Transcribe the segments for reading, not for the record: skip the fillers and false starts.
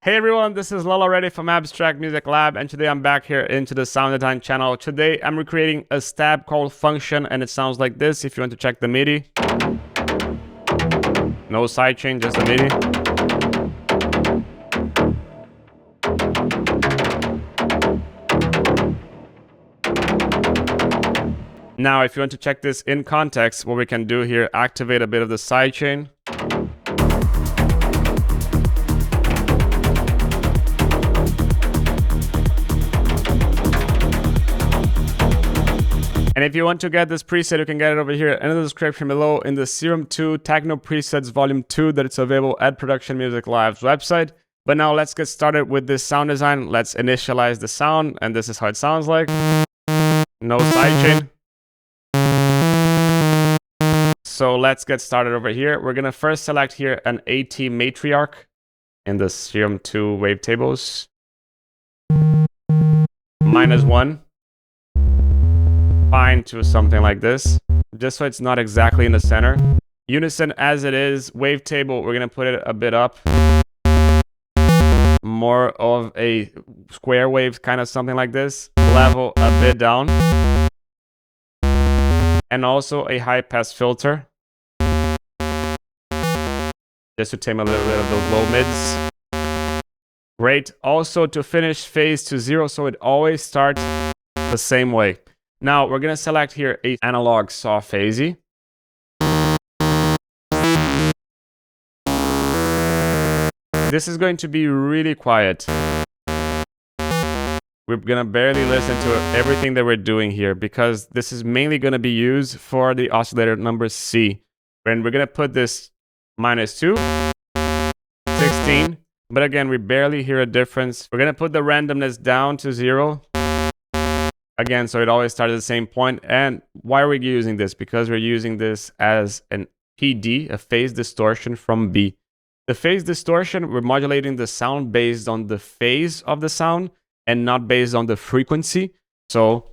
Hey everyone, this is Lala Reddy from Abstract Music Lab, and today I'm back here into the sound design channel. Today I'm recreating a stab called function, and it sounds like this if you want to check the MIDI. No sidechain, just the MIDI. Now, if you want to check this in context, what we can do here, activate a bit of the sidechain. And if you want to get this preset, you can get it over here in the description below in the Serum 2 Techno Presets Volume 2 that it's available at Production Music Live's website. But now let's get started with this sound design. Let's initialize the sound, and this is how it sounds like. No sidechain. So let's get started over here. We're gonna first select here an AT matriarch in the Serum 2 wavetables. -1. Fine to something like this, just so it's not exactly in the center. Unison as it is. Wavetable, we're gonna put it a bit up. More of a square wave, kind of something like this. Level a bit down. And also a high pass filter, just to tame a little bit of those low mids. Great. Also to finish phase to 0, so it always starts the same way. Now we're gonna select here a analog saw phasey. This is going to be really quiet. We're gonna barely listen to everything that we're doing here because this is mainly gonna be used for the oscillator number C. And we're gonna put this -2, 16. But again, we barely hear a difference. We're gonna put the randomness down to 0. Again, so it always starts at the same point. And why are we using this? Because we're using this as an PD, a phase distortion from B. The phase distortion, we're modulating the sound based on the phase of the sound and not based on the frequency. So,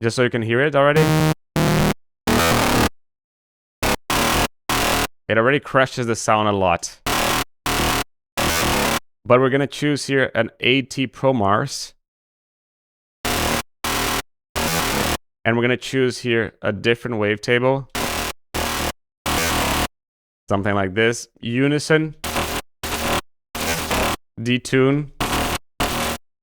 just so you can hear it already. It already crushes the sound a lot. But we're gonna choose here an AT Pro Mars. And we're going to choose here a different wavetable. Something like this. Unison. Detune.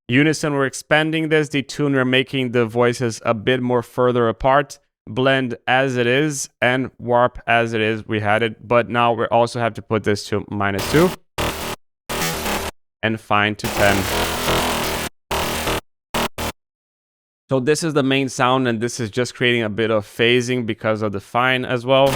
Unison, we're expanding this. Detune, we're making the voices a bit more further apart. Blend as it is and warp as it is. We had it, but now we also have to put this to -2. And fine to 10. So this is the main sound, and this is just creating a bit of phasing because of the fine as well.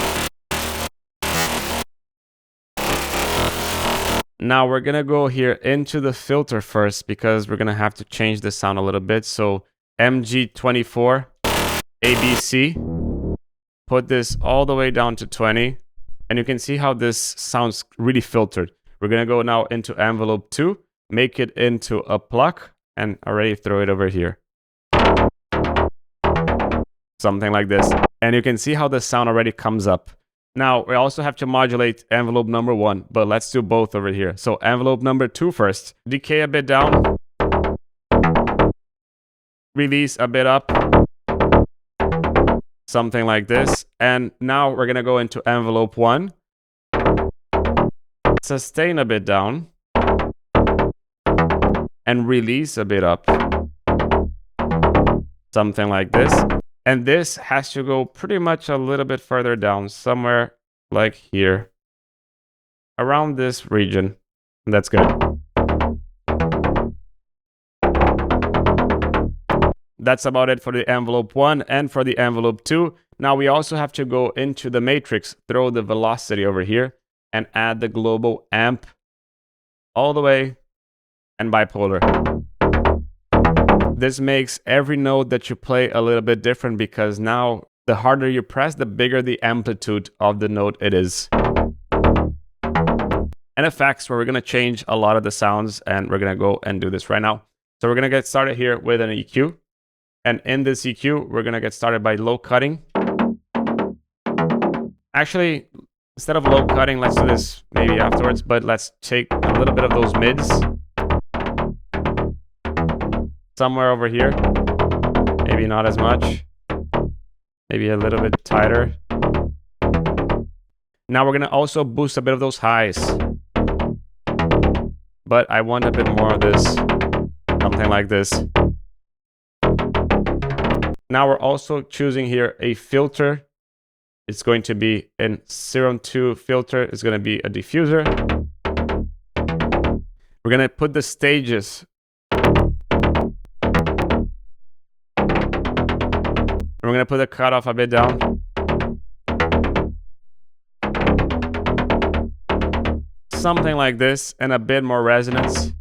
Now we're gonna go here into the filter first because we're gonna have to change the sound a little bit. So MG24, ABC, put this all the way down to 20, and you can see how this sounds really filtered. We're gonna go now into envelope 2, make it into a pluck, and already throw it over here. Something like this. And you can see how the sound already comes up. Now, we also have to modulate envelope number 1, but let's do both over here. So envelope number 2 first. Decay a bit down. Release a bit up. Something like this. And now we're gonna go into envelope 1. Sustain a bit down. And release a bit up. Something like this. And this has to go pretty much a little bit further down, somewhere like here. Around this region. That's good. That's about it for the envelope 1 and for the envelope 2. Now we also have to go into the matrix, throw the velocity over here, and add the global amp all the way, and bipolar. This makes every note that you play a little bit different because now the harder you press, the bigger the amplitude of the note it is. And effects, where we're going to change a lot of the sounds, and we're going to go and do this right now. So we're going to get started here with an EQ. And in this EQ, we're going to get started by low cutting. Actually, instead of low cutting, let's do this maybe afterwards, but let's take a little bit of those mids. Somewhere over here. Maybe not as much. Maybe a little bit tighter. Now we're gonna also boost a bit of those highs. But I want a bit more of this. Something like this. Now we're also choosing here a filter. It's going to be a Serum 2 filter. It's going to be a diffuser. We're going to put the stages. We're going to put the cutoff a bit down. Something like this, and a bit more resonance.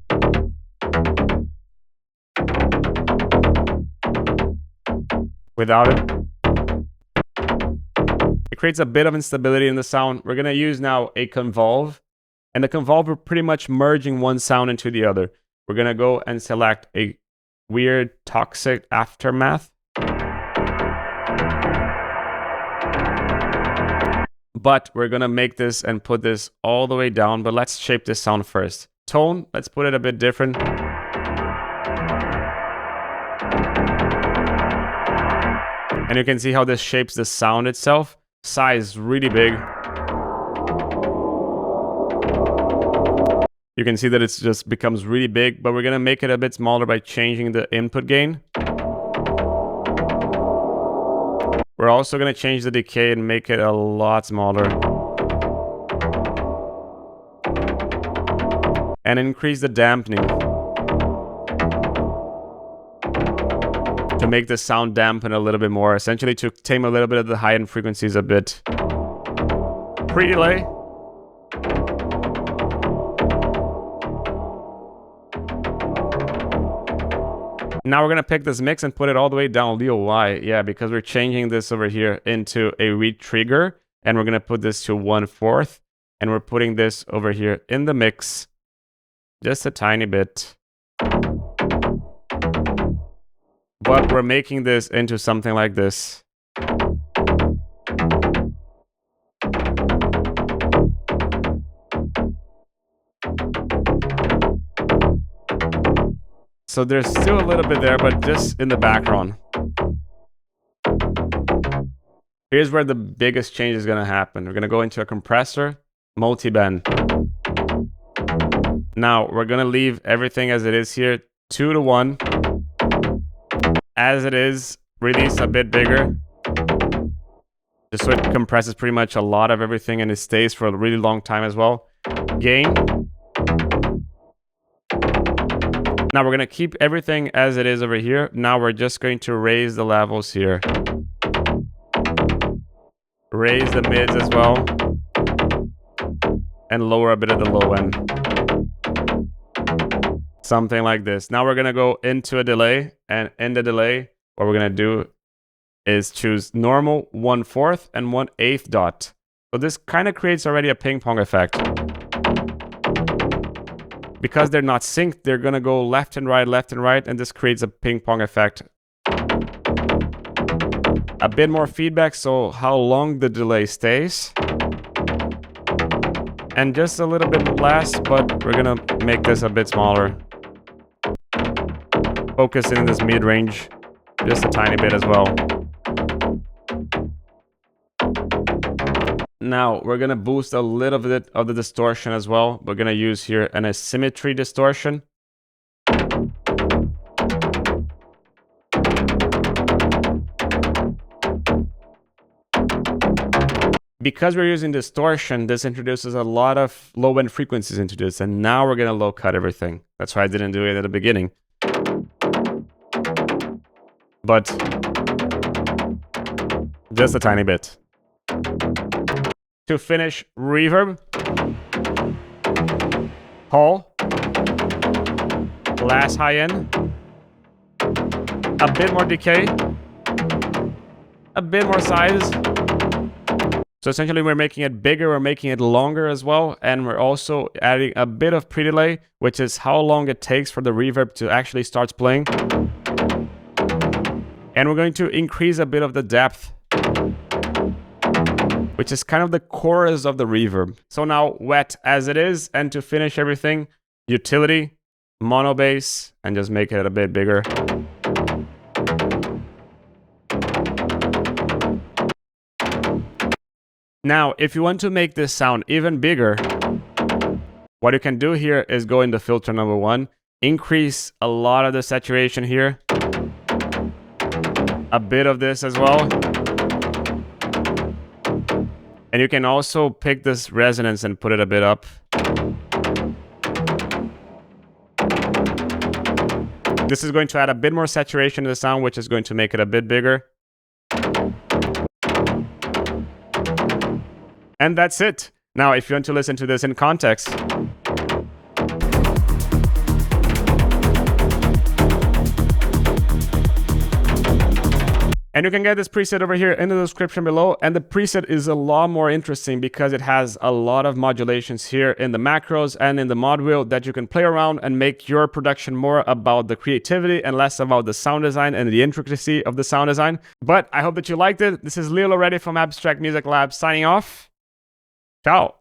Without it. It creates a bit of instability in the sound. We're going to use now a convolve. And the convolve, we're pretty much merging one sound into the other. We're going to go and select a weird toxic aftermath. But we're going to make this and put this all the way down. But let's shape this sound first. Tone, let's put it a bit different. And you can see how this shapes the sound itself. Size really big. You can see that it just becomes really big, but we're going to make it a bit smaller by changing the input gain. We're also going to change the decay and make it a lot smaller. And increase the dampening. To make the sound dampen a little bit more, essentially to tame a little bit of the high-end frequencies a bit. Pre-delay. Now we're gonna pick this mix and put it all the way down. Leo, why? Yeah, because we're changing this over here into a re-trigger, and we're gonna put this to 1/4, and we're putting this over here in the mix, just a tiny bit. But we're making this into something like this. So there's still a little bit there, but just in the background. Here's where the biggest change is going to happen. We're going to go into a compressor, multiband. Now we're going to leave everything as it is here, 2:1. As it is, release a bit bigger. Just so it compresses pretty much a lot of everything and it stays for a really long time as well. Gain. Now we're going to keep everything as it is over here. Now we're just going to raise the levels here. Raise the mids as well. And lower a bit of the low end. Something like this. Now we're going to go into a delay, and in the delay, what we're going to do is choose normal 1/4 and 1/8 dot. So this kind of creates already a ping pong effect. Because they're not synced, they're going to go left and right, and this creates a ping pong effect. A bit more feedback, so how long the delay stays. And just a little bit less, but we're going to make this a bit smaller. Focus in this mid-range, just a tiny bit as well. Now, we're going to boost a little bit of the distortion as well. We're going to use here an asymmetry distortion. Because we're using distortion, this introduces a lot of low-end frequencies into this, and now we're going to low-cut everything. That's why I didn't do it at the beginning. But just a tiny bit. To finish, reverb, Hall, last high end, a bit more decay, a bit more size. So essentially we're making it bigger, we're making it longer as well, and we're also adding a bit of pre-delay, which is how long it takes for the reverb to actually start playing. And we're going to increase a bit of the depth. which is kind of the chorus of the reverb. So now wet as it is, and to finish everything, utility, mono bass, and just make it a bit bigger. Now, if you want to make this sound even bigger, what you can do here is go into filter number 1, increase a lot of the saturation here, a bit of this as well. And you can also pick this resonance and put it a bit up. This is going to add a bit more saturation to the sound, which is going to make it a bit bigger. And that's it. Now, if you want to listen to this in context, and you can get this preset over here in the description below. And the preset is a lot more interesting because it has a lot of modulations here in the macros and in the mod wheel that you can play around and make your production more about the creativity and less about the sound design and the intricacy of the sound design. But I hope that you liked it. This is Leo already from Abstract Music Lab signing off. Ciao.